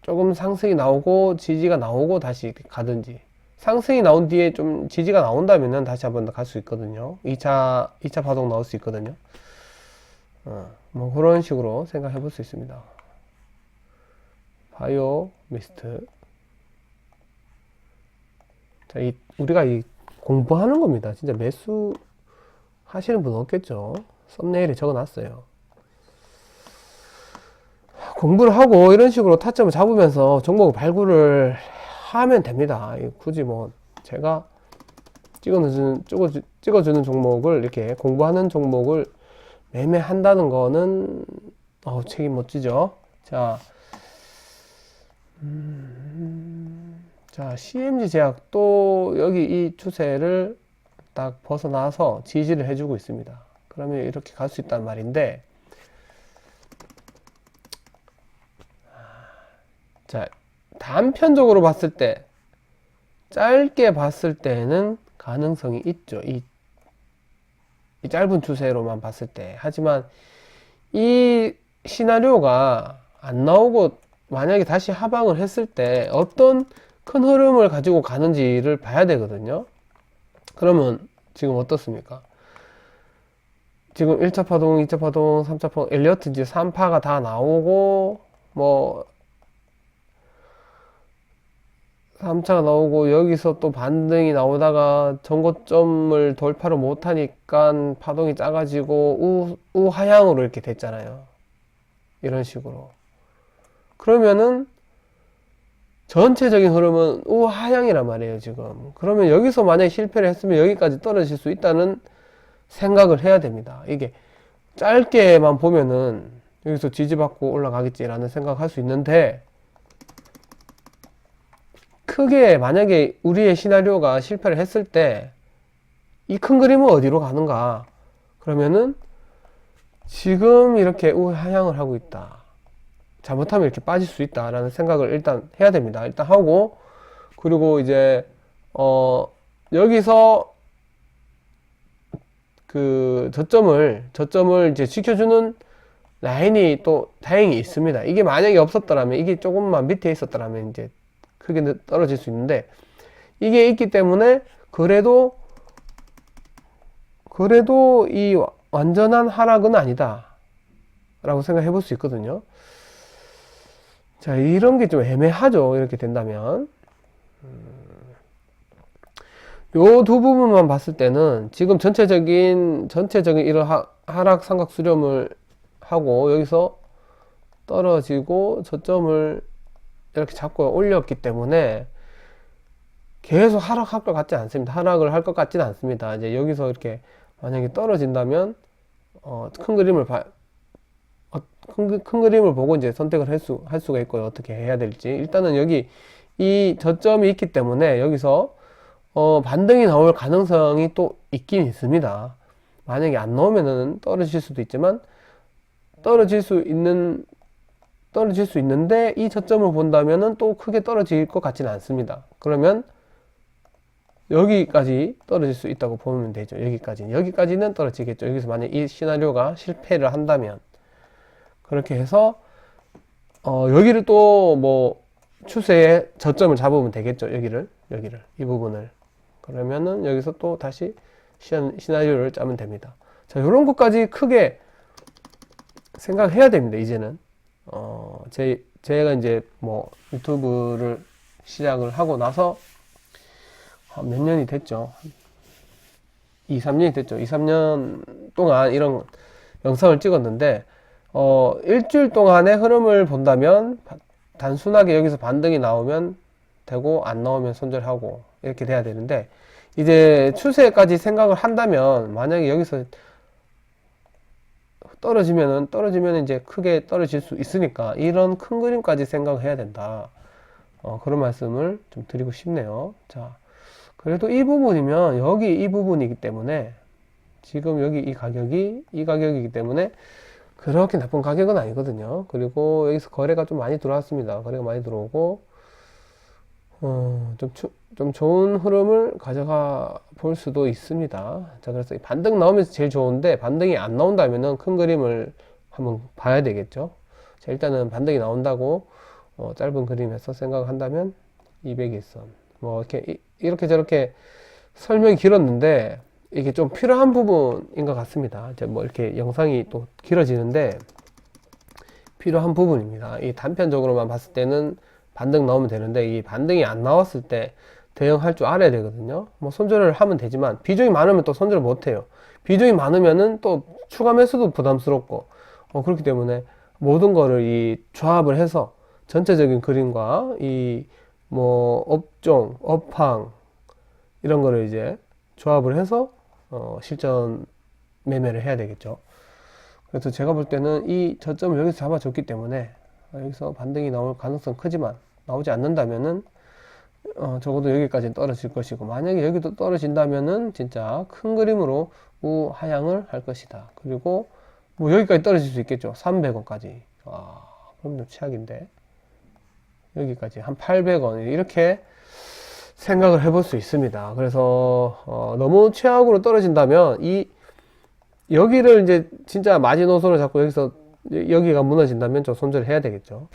조금 상승이 나오고 지지가 나오고 다시 가든지, 상승이 나온 뒤에 좀 지지가 나온다면은 다시 한번 더 갈 수 있거든요. 2차 파동 나올 수 있거든요. 뭐 그런 식으로 생각해 볼 수 있습니다. 바이오 미스트. 자, 우리가 공부하는 겁니다. 진짜 매수 하시는 분 없겠죠. 썸네일에 적어 놨어요. 공부를 하고 이런 식으로 타점을 잡으면서 종목을 발굴을 하면 됩니다. 굳이 뭐 제가 찍어주는 종목을 이렇게 공부하는 종목을 매매한다는 거는 책임 못 지죠. 자, 자, CMG 제약도 여기 이 추세를 딱 벗어나서 지지를 해주고 있습니다. 그러면 이렇게 갈 수 있단 말인데, 자, 단편적으로 봤을 때, 짧게 봤을 때는 가능성이 있죠. 이 짧은 추세로만 봤을 때. 하지만 이 시나리오가 안 나오고 만약에 다시 하방을 했을 때 어떤 큰 흐름을 가지고 가는지를 봐야 되거든요. 그러면 지금 어떻습니까? 지금 1차 파동, 2차 파동, 3차 파동, 엘리어트 이제 3파가 다 나오고, 뭐 3차가 나오고 여기서 또 반등이 나오다가 전고점을 돌파를 못하니까 파동이 작아지고 우하향으로 이렇게 됐잖아요. 이런 식으로. 그러면은 전체적인 흐름은 우하향이란 말이에요, 지금. 그러면 여기서 만약에 실패를 했으면 여기까지 떨어질 수 있다는 생각을 해야 됩니다. 이게 짧게만 보면은 여기서 지지받고 올라가겠지라는 생각을 할 수 있는데, 크게 만약에 우리의 시나리오가 실패를 했을 때 이 큰 그림은 어디로 가는가? 그러면은 지금 이렇게 우하향을 하고 있다. 잘못하면 이렇게 빠질 수 있다라는 생각을 일단 해야 됩니다. 일단 하고, 그리고 이제 여기서 그 저점을 이제 지켜주는 라인이 또 다행히 있습니다. 이게 만약에 없었더라면, 이게 조금만 밑에 있었더라면 이제 크게 떨어질 수 있는데, 이게 있기 때문에 그래도 이 완전한 하락은 아니다 라고 생각해 볼 수 있거든요. 자, 이런 게 좀 애매하죠. 이렇게 된다면. 요 두 부분만 봤을 때는 지금 전체적인 이런 하락 삼각 수렴을 하고 여기서 떨어지고 저점을 이렇게 잡고 올렸기 때문에 계속 하락할 것 같지 않습니다. 하락을 할 것 같지는 않습니다. 이제 여기서 이렇게 만약에 떨어진다면 큰 그림을 보고 이제 선택을 할 수가 있고요. 어떻게 해야 될지. 일단은 여기 이 저점이 있기 때문에 여기서 반등이 나올 가능성이 또 있긴 있습니다. 만약에 안 나오면은 떨어질 수도 있지만 떨어질 수 있는데 이 저점을 본다면은 또 크게 떨어질 것 같지는 않습니다. 그러면 여기까지 떨어질 수 있다고 보면 되죠. 여기까지는 떨어지겠죠. 여기서 만약 이 시나리오가 실패를 한다면 그렇게 해서 여기를 또 뭐 추세의 저점을 잡으면 되겠죠. 이 부분을. 그러면은 여기서 또 다시 시나리오를 짜면 됩니다. 자, 요런 것까지 크게 생각해야 됩니다. 이제는 제가 이제 뭐 유튜브를 시작을 하고 나서 몇 년이 됐죠. 2, 3년이 됐죠. 2, 3년 동안 이런 영상을 찍었는데 일주일 동안의 흐름을 본다면 단순하게 여기서 반등이 나오면 되고 안 나오면 손절하고 이렇게 돼야 되는데 이제 추세까지 생각을 한다면 만약에 여기서 떨어지면 이제 크게 떨어질 수 있으니까 이런 큰 그림까지 생각을 해야 된다. 그런 말씀을 좀 드리고 싶네요. 자, 그래도 이 부분이면 여기 이 부분이기 때문에 지금 여기 이 가격이기 때문에 그렇게 나쁜 가격은 아니거든요. 그리고 여기서 거래가 좀 많이 들어왔습니다. 거래가 많이 들어오고 좀 좋은 흐름을 가져가 볼 수도 있습니다. 자, 그래서 반등 나오면서 제일 좋은데 반등이 안 나온다면은 큰 그림을 한번 봐야 되겠죠. 자, 일단은 반등이 나온다고 짧은 그림에서 생각을 한다면 200일선 뭐 이렇게 저렇게 설명이 길었는데 이게 좀 필요한 부분인 것 같습니다. 이제 뭐 이렇게 영상이 또 길어지는데 필요한 부분입니다. 이 단편적으로만 봤을 때는 반등 나오면 되는데 이 반등이 안 나왔을 때 대응할 줄 알아야 되거든요. 뭐 손절을 하면 되지만 비중이 많으면 또 손절을 못 해요. 비중이 많으면은 또 추가 매수도 부담스럽고 그렇기 때문에 모든 거를 이 조합을 해서 전체적인 그림과 이 뭐 업종, 업황 이런 거를 이제 조합을 해서 실전 매매를 해야 되겠죠. 그래서 제가 볼 때는 이 저점을 여기서 잡아줬기 때문에 여기서 반등이 나올 가능성 크지만 나오지 않는다면은 적어도 여기까지는 떨어질 것이고 만약에 여기도 떨어진다면은 진짜 큰 그림으로 우하향을 할 것이다. 그리고 뭐 여기까지 떨어질 수 있겠죠. 300원까지. 그럼 좀 최악인데 여기까지 한 800원 이렇게 생각을 해볼 수 있습니다. 그래서 너무 최악으로 떨어진다면 여기를 이제 진짜 마지노선을 잡고 여기가 무너진다면 좀 손절을 해야 되겠죠.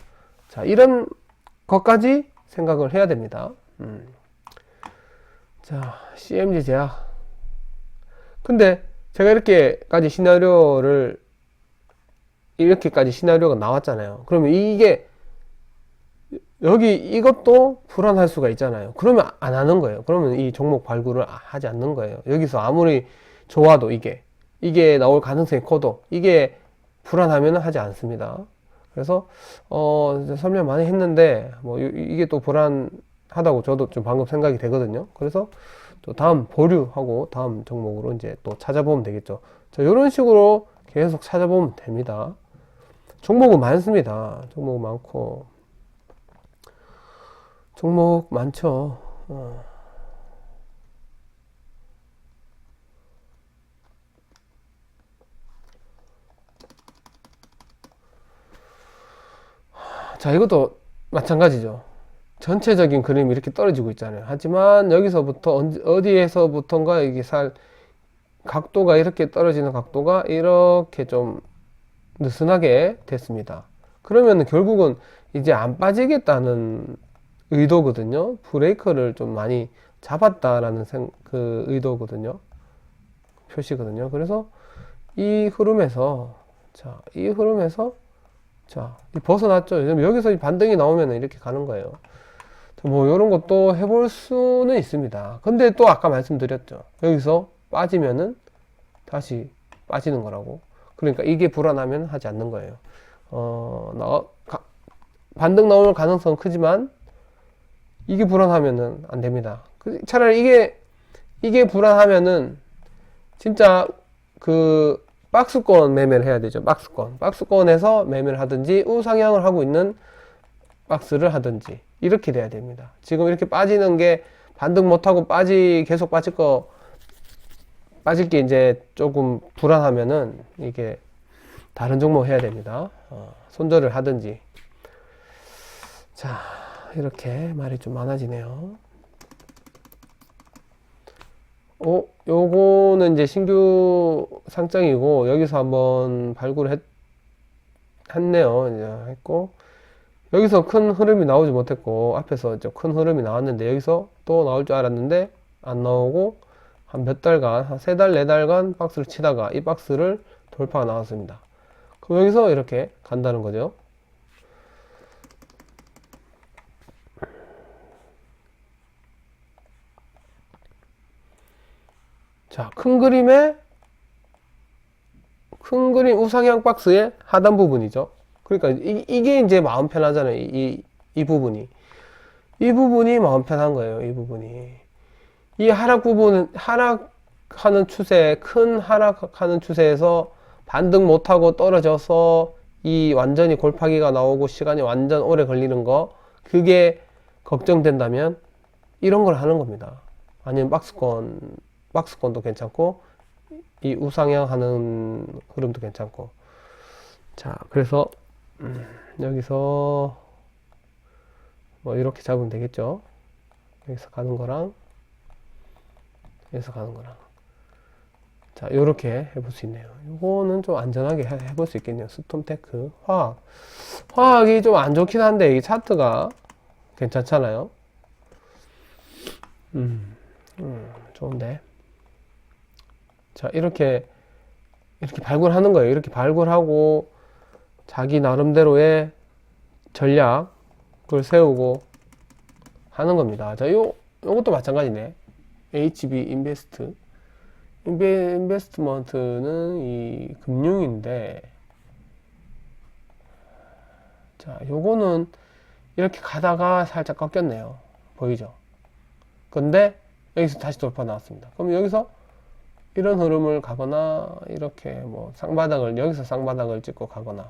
자, 이런 것까지 생각을 해야 됩니다. 자, CMG 제약. 근데 제가 이렇게까지 시나리오가 나왔잖아요. 그러면 이것도 불안할 수가 있잖아요. 그러면 안 하는 거예요. 그러면 이 종목 발굴을 하지 않는 거예요. 여기서 아무리 좋아도 이게 나올 가능성이 커도 이게 불안하면 하지 않습니다. 그래서 설명 많이 했는데 뭐 이게 또 불안하다고 저도 좀 방금 생각이 되거든요. 그래서 또 다음 보류하고 다음 종목으로 이제 또 찾아보면 되겠죠. 자, 이런 식으로 계속 찾아보면 됩니다. 종목은 많습니다. 종목은 많고 종목 많죠. 자, 이것도 마찬가지죠. 전체적인 그림이 이렇게 떨어지고 있잖아요. 하지만 여기서부터 어디에서부턴가 이게 각도가 이렇게 떨어지는 각도가 이렇게 좀 느슨하게 됐습니다. 그러면 결국은 이제 안 빠지겠다는 의도거든요. 브레이크를 좀 많이 잡았다라는 그 의도거든요. 표시거든요. 그래서 이 흐름에서 자, 벗어났죠. 여기서 반등이 나오면 이렇게 가는 거예요. 뭐 이런 것도 해볼 수는 있습니다. 근데 또 아까 말씀드렸죠. 여기서 빠지면은 다시 빠지는 거라고. 그러니까 이게 불안하면 하지 않는 거예요. 반등 나올 가능성은 크지만 이게 불안하면은 안 됩니다. 차라리 이게 불안하면은 진짜 그 박스권 매매를 해야 되죠. 박스권에서 매매를 하든지 우상향을 하고 있는 박스를 하든지 이렇게 돼야 됩니다. 지금 이렇게 빠지는 게 반등 못하고 계속 빠질 게 이제 조금 불안하면은 이게 다른 종목 해야 됩니다. 손절을 하든지. 자, 이렇게 말이 좀 많아지네요. 요거는 이제 신규 상장이고 여기서 한번 발굴을 했네요. 이제 했고 여기서 큰 흐름이 나오지 못했고 앞에서 큰 흐름이 나왔는데 여기서 또 나올 줄 알았는데 안 나오고 한 몇 달간 한 3달 4달간 박스를 치다가 이 박스를 돌파가 나왔습니다. 그럼 여기서 이렇게 간다는 거죠. 자, 큰 그림 우상향 박스의 하단 부분이죠. 그러니까 이게 이제 마음 편하잖아요. 이 부분이 마음 편한 거예요. 이 부분이 이 하락 부분은 하락하는 추세, 큰 하락하는 추세에서 반등 못하고 떨어져서 이 완전히 골파기가 나오고 시간이 완전 오래 걸리는 거, 그게 걱정된다면 이런 걸 하는 겁니다. 아니면 박스권도 괜찮고 이 우상향 하는 흐름도 괜찮고. 자, 그래서 여기서 뭐 이렇게 잡으면 되겠죠. 여기서 가는 거랑 여기서 가는 거랑. 자, 요렇게 해볼 수 있네요. 요거는 좀 안전하게 해볼 수 있겠네요. 스톰테크 화학이 좀 안 좋긴 한데 이 차트가 괜찮잖아요. 좋은데. 자, 이렇게 발굴하는 거예요. 이렇게 발굴하고 자기 나름대로의 전략을 세우고 하는 겁니다. 자, 요것도 마찬가지네. HB 인베스트먼트는 이 금융인데, 자, 요거는 이렇게 가다가 살짝 꺾였네요. 보이죠? 근데 여기서 다시 돌파 나왔습니다. 그럼 여기서 이런 흐름을 가거나 이렇게 뭐 여기서 쌍바닥을 찍고 가거나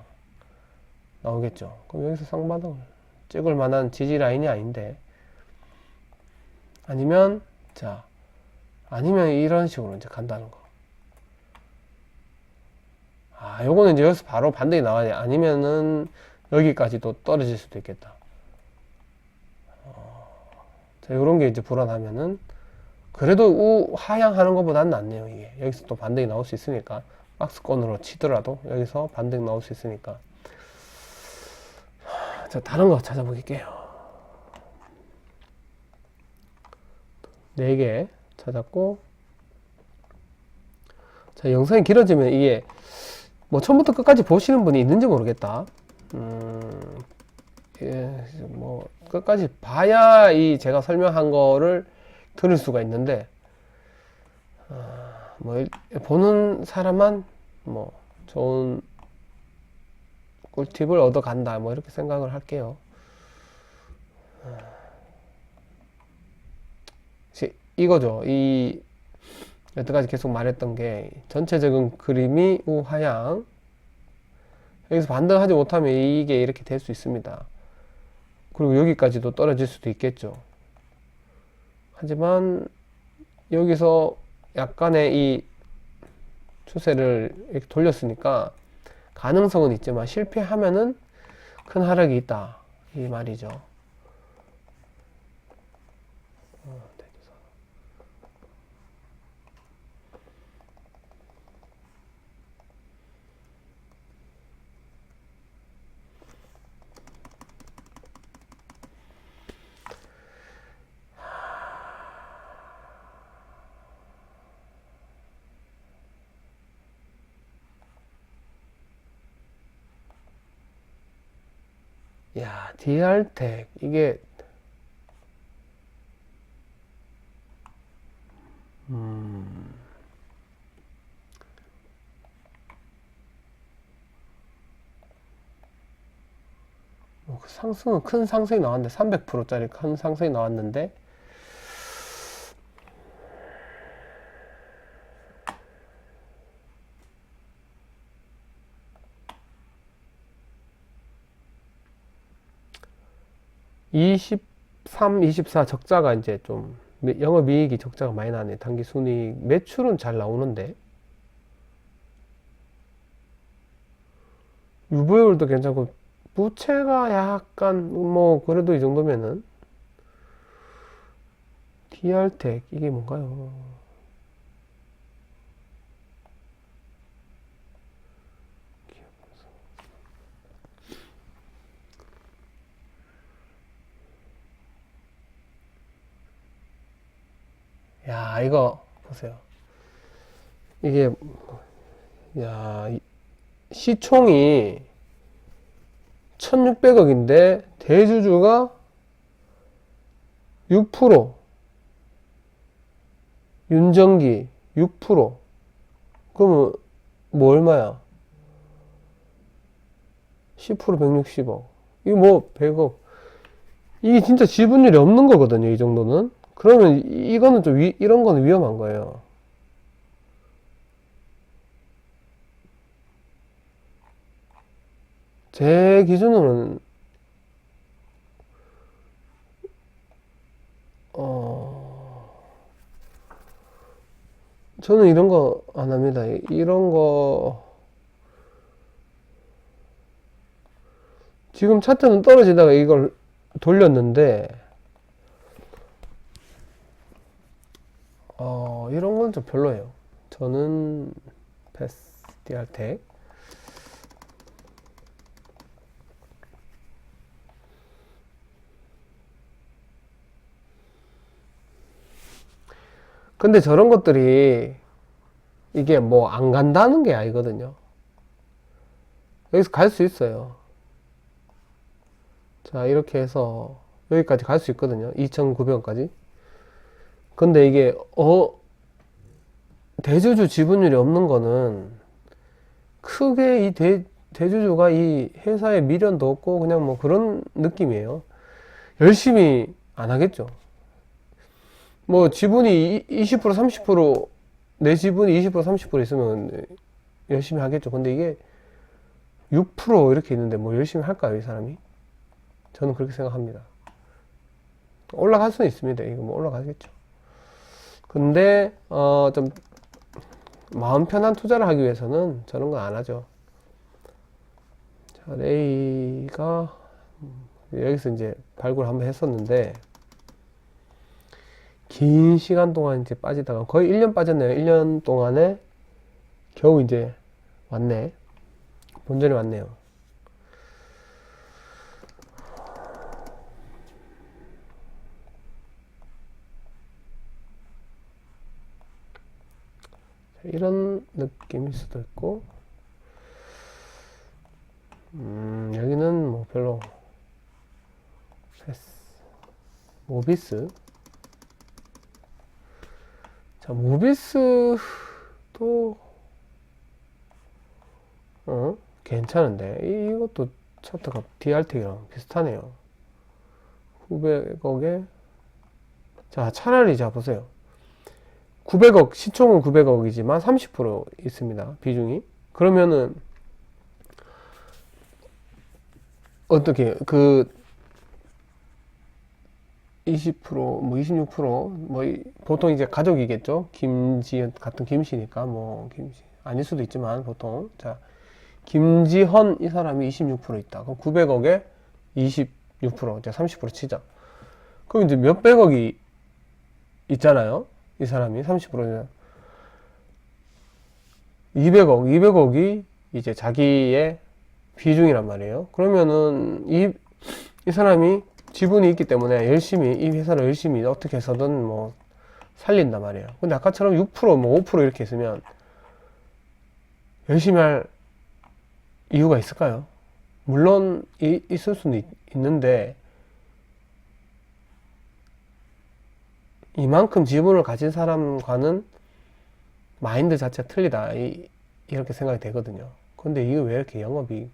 나오겠죠. 그럼 여기서 쌍바닥을 찍을 만한 지지 라인이 아닌데, 아니면 이런 식으로 이제 간다는 거. 요거는 이제 여기서 바로 반등이 나와야 돼. 아니면은 여기까지도 떨어질 수도 있겠다. 자, 요런 게 이제 불안하면은 그래도 하향하는 것보다는 낫네요. 이게 여기서 또 반등이 나올 수 있으니까, 박스권으로 치더라도 여기서 반등 나올 수 있으니까. 자, 다른 거 찾아볼게요. 4개 찾았고, 자, 영상이 길어지면 이게 뭐 처음부터 끝까지 보시는 분이 있는지 모르겠다. 뭐 끝까지 봐야 제가 설명한 거를 들을 수가 있는데, 뭐 보는 사람만 뭐 좋은 꿀팁을 얻어 간다, 뭐 이렇게 생각을 할게요. 이거죠. 여태까지 계속 말했던 게 전체적인 그림이 우하향, 여기서 반등하지 못하면 이게 이렇게 될 수 있습니다. 그리고 여기까지도 떨어질 수도 있겠죠. 하지만 여기서 약간의 이 추세를 이렇게 돌렸으니까 가능성은 있지만 실패하면은 큰 하락이 있다 이 말이죠. 야, DR텍 이게 상승은 큰 상승이 나왔는데 300%짜리 큰 상승이 나왔는데 (23, 24) 적자가 이제 좀 영업이익이 적자가 많이 나네. 당기순이익 매출은 잘 나오는데 유보율도 괜찮고 부채가 약간 뭐 그래도 이 정도면은 DR텍 이게 뭔가요? 야, 이거 보세요. 이게 야, 시총이 1600억인데 대주주가 6%, 윤정기 6%. 그러면 뭐 얼마야? 10% 160억. 이거 뭐 100억. 이게 진짜 지분율이 없는 거거든요, 이 정도는. 그러면 이거는 좀 이런 거는 위험한 거예요. 제 기준으로는 저는 이런 거 안 합니다. 이런 거 지금 차트는 떨어지다가 이걸 돌렸는데 이런 건 좀 별로예요. 저는 패스 DR텍. 근데 저런 것들이 이게 뭐 안 간다는 게 아니거든요. 여기서 갈 수 있어요. 자, 이렇게 해서 여기까지 갈 수 있거든요. 2,900원까지. 근데 이게 대주주 지분율이 없는 거는 크게 이 대주주가 이 회사에 미련도 없고 그냥 뭐 그런 느낌이에요. 열심히 안 하겠죠. 뭐 지분이 20% 30%내 지분이 20% 30% 있으면 열심히 하겠죠. 근데 이게 6% 이렇게 있는데 뭐 열심히 할까요, 이 사람이? 저는 그렇게 생각합니다. 올라갈 수는 있습니다. 이거 뭐 올라가겠죠. 근데 좀 마음 편한 투자를 하기 위해서는 저런 건 안 하죠. 자, 레이가 여기서 이제 발굴 한번 했었는데 긴 시간 동안 이제 빠지다가 거의 1년 빠졌네요. 1년 동안에 겨우 이제 왔네. 본전이 왔네요. 이런 느낌일 수도 있고 여기는 뭐 별로 패스. 모비스. 자, 모비스도 괜찮은데 이것도 차트가 DR텍이랑 비슷하네요. 900억에 자, 차라리 자 보세요. 900억, 시총은 900억이지만 30% 있습니다. 비중이. 그러면은 어떻게 20%, 뭐 26%, 뭐 보통 이제 가족이겠죠. 김지현 같은 김씨니까 뭐 김씨 아닐 수도 있지만 보통 자 김지헌 이 사람이 26% 있다. 그럼 900억에 26%, 이제 30% 치자. 그럼 이제 몇백억이 있잖아요. 이 사람이 30%면 200억이 이제 자기의 비중이란 말이에요. 그러면은 이 사람이 지분이 있기 때문에 열심히 이 회사를 열심히 어떻게 해서든 뭐 살린단 말이에요. 근데 아까처럼 6%, 뭐 5% 이렇게 있으면 열심히 할 이유가 있을까요? 물론 있을 수는 있는데 이만큼 지분을 가진 사람과는 마인드 자체가 틀리다 이렇게 생각이 되거든요. 근데 이게 왜 이렇게 영업이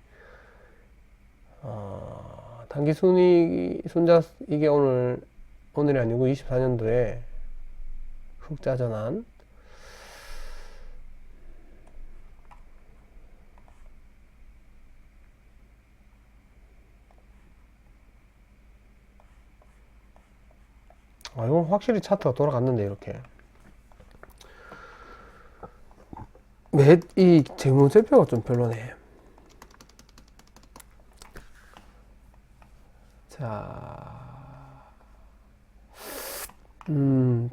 단기순자 이게 오늘이 아니고 24년도에 흑자전환 이건 확실히 차트가 돌아갔는데 이렇게 이 재무제표가 좀 별로네. 자,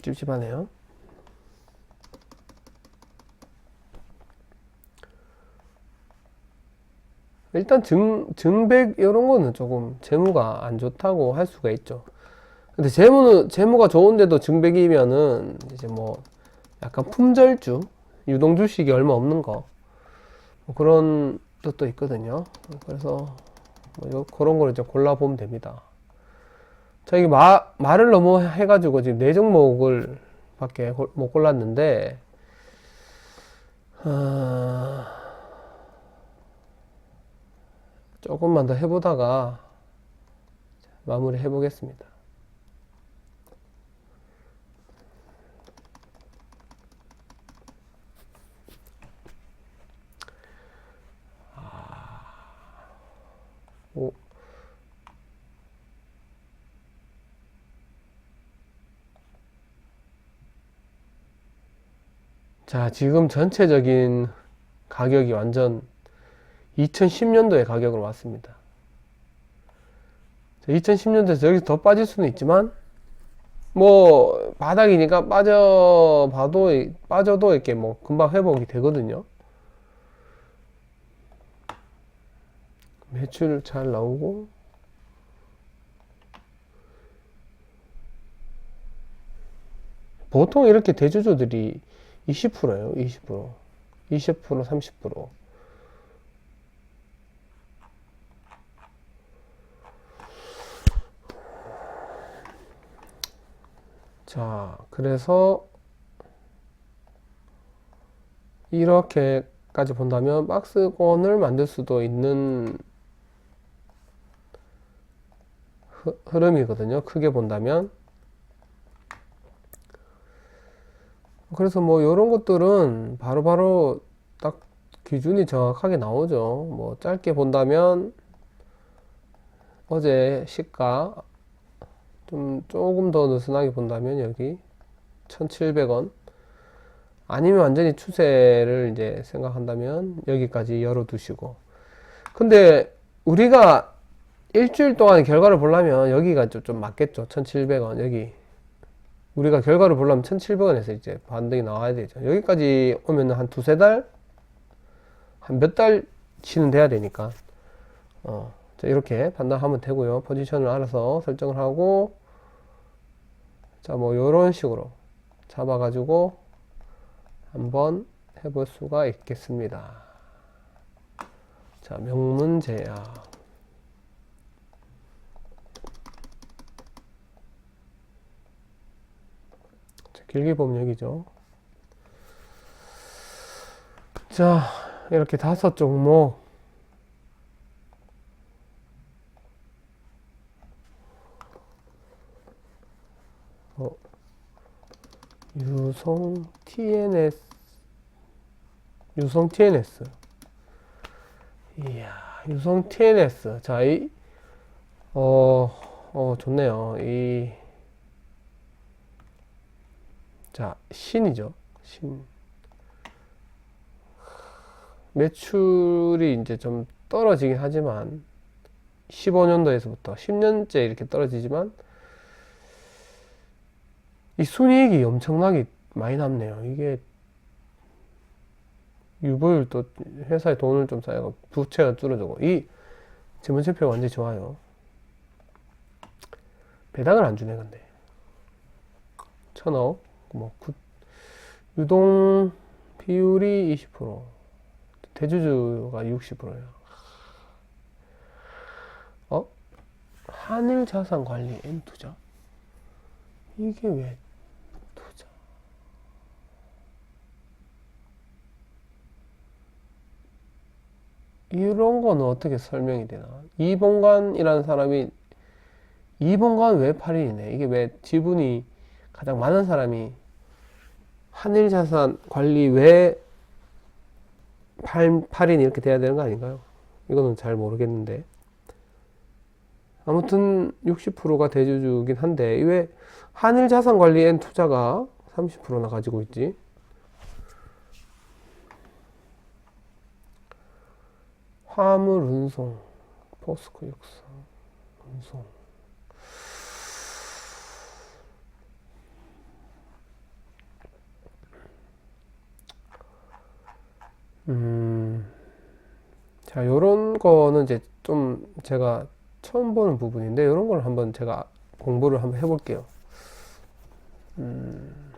찝찝하네요. 일단 증백 이런 거는 조금 재무가 안 좋다고 할 수가 있죠. 근데 재무가 좋은데도 증백이면은 이제 뭐 약간 품절주, 유동 주식이 얼마 없는 거, 뭐 그런 뜻도 있거든요. 그래서 뭐 그런 걸 이제 골라보면 됩니다. 자, 이게 말을 너무 해가지고 지금 네 종목을 밖에 못 골랐는데, 조금만 더 해보다가 마무리 해보겠습니다. 자, 지금 전체적인 가격이 완전 2010년도의 가격으로 왔습니다. 2010년도에서 여기서 더 빠질 수는 있지만, 뭐, 바닥이니까 빠져도 이렇게 뭐, 금방 회복이 되거든요. 매출 잘 나오고, 보통 이렇게 대주주들이 20%예요, 20%. 20%, 30%. 자, 그래서 이렇게까지 본다면 박스권을 만들 수도 있는 흐름이거든요. 크게 본다면. 그래서 뭐 이런 것들은 바로바로 딱 기준이 정확하게 나오죠. 뭐 짧게 본다면 어제 시가 조금 더 느슨하게 본다면 여기 1,700원, 아니면 완전히 추세를 이제 생각한다면 여기까지 열어두시고. 근데 우리가 일주일 동안 결과를 보려면 여기가 좀 맞겠죠. 1,700원 여기 우리가 결과를 보려면 1,700원에서 이제 반등이 나와야 되죠. 여기까지 오면 한 두세 달, 한 몇 달치는 돼야 되니까 자, 이렇게 판단하면 되고요. 포지션을 알아서 설정을 하고, 자, 뭐 요런 식으로 잡아가지고 한번 해볼 수가 있겠습니다. 자, 명문제약. 길게 보면 여기죠. 자, 이렇게 5종목 유성 TNS. 이야, 유성 TNS. 자, 좋네요. 자, 신이죠. 신. 매출이 이제 좀 떨어지긴 하지만 15년도에서부터 10년째 이렇게 떨어지지만 이 순이익이 엄청나게 많이 남네요. 이게 유보율도 회사에 돈을 좀 쌓여서 부채가 줄어들고 이 재무제표가 완전히 좋아요. 배당을 안 주네. 근데 1,000억 뭐 유동 비율이 20%, 대주주가 60%예요. 한일자산관리 N투자? 이게 왜 투자? 이런 거는 어떻게 설명이 되나? 이봉관이라는 사람이 이봉관 왜 8인이네? 이게 왜 지분이 가장 많은 사람이 한일자산관리 왜 8인 이렇게 돼야 되는 거 아닌가요? 이거는 잘 모르겠는데. 아무튼 60%가 대주주긴 한데 왜 한일자산관리 N 투자가 30%나 가지고 있지? 화물 운송, 포스코 육상, 운송. 자, 요런 거는 이제 좀 제가 처음 보는 부분인데, 요런 걸 한번 제가 공부를 한번 해볼게요.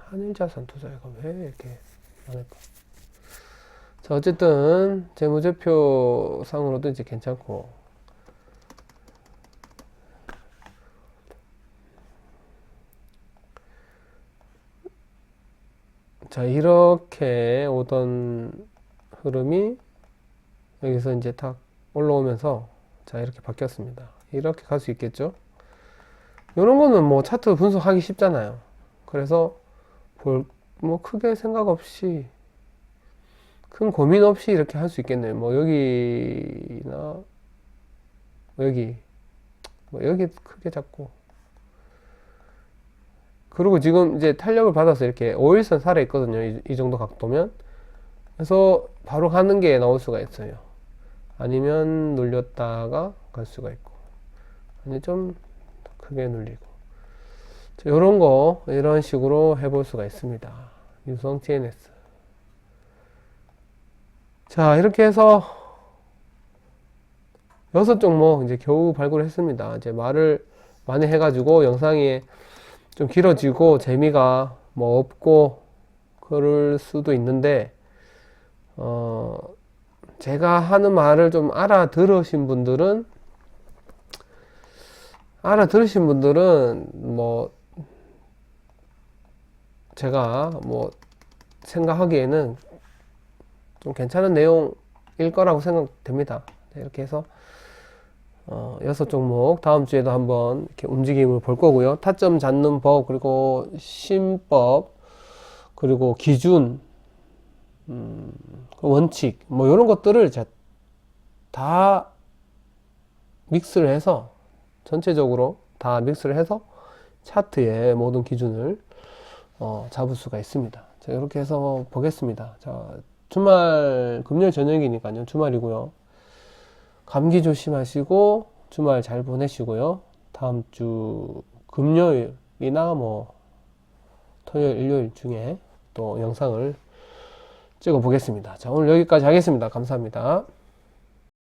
한일자산 투자가 왜 이렇게 많을까? 자, 어쨌든, 재무제표 상으로도 이제 괜찮고, 자, 이렇게 오던 흐름이 여기서 이제 딱 올라오면서 자, 이렇게 바뀌었습니다. 이렇게 갈 수 있겠죠? 이런 거는 뭐 차트 분석하기 쉽잖아요. 그래서 뭐 크게 생각 없이 큰 고민 없이 이렇게 할 수 있겠네요. 뭐 여기나 여기 뭐 여기 크게 잡고 그리고 지금 이제 탄력을 받아서 이렇게 5일선 살아 있거든요. 이 정도 각도면 그래서 바로 가는 게 나올 수가 있어요. 아니면 눌렸다가 갈 수가 있고 아니 좀 크게 눌리고 요런 거 이런 식으로 해볼 수가 있습니다. 유성 TNS. 자, 이렇게 해서 6종목 이제 겨우 발굴했습니다. 이제 말을 많이 해가지고 영상이 좀 길어지고 재미가 뭐 없고 그럴 수도 있는데 제가 하는 말을 좀 알아들으신 분들은 뭐 제가 뭐 생각하기에는 좀 괜찮은 내용일 거라고 생각됩니다. 이렇게 해서 6종목 다음 주에도 한번 이렇게 움직임을 볼 거고요. 타점 잡는 법, 그리고 신법, 그리고 기준, 원칙, 뭐 이런 것들을 다 믹스를 해서 전체적으로 다 믹스를 해서 차트의 모든 기준을 잡을 수가 있습니다. 자, 이렇게 해서 보겠습니다. 자, 주말 금요일 저녁이니까요. 주말이고요. 감기 조심하시고 주말 잘 보내시고요. 다음 주 금요일이나 뭐 토요일, 일요일 중에 또 영상을 찍어 보겠습니다. 자, 오늘 여기까지 하겠습니다. 감사합니다.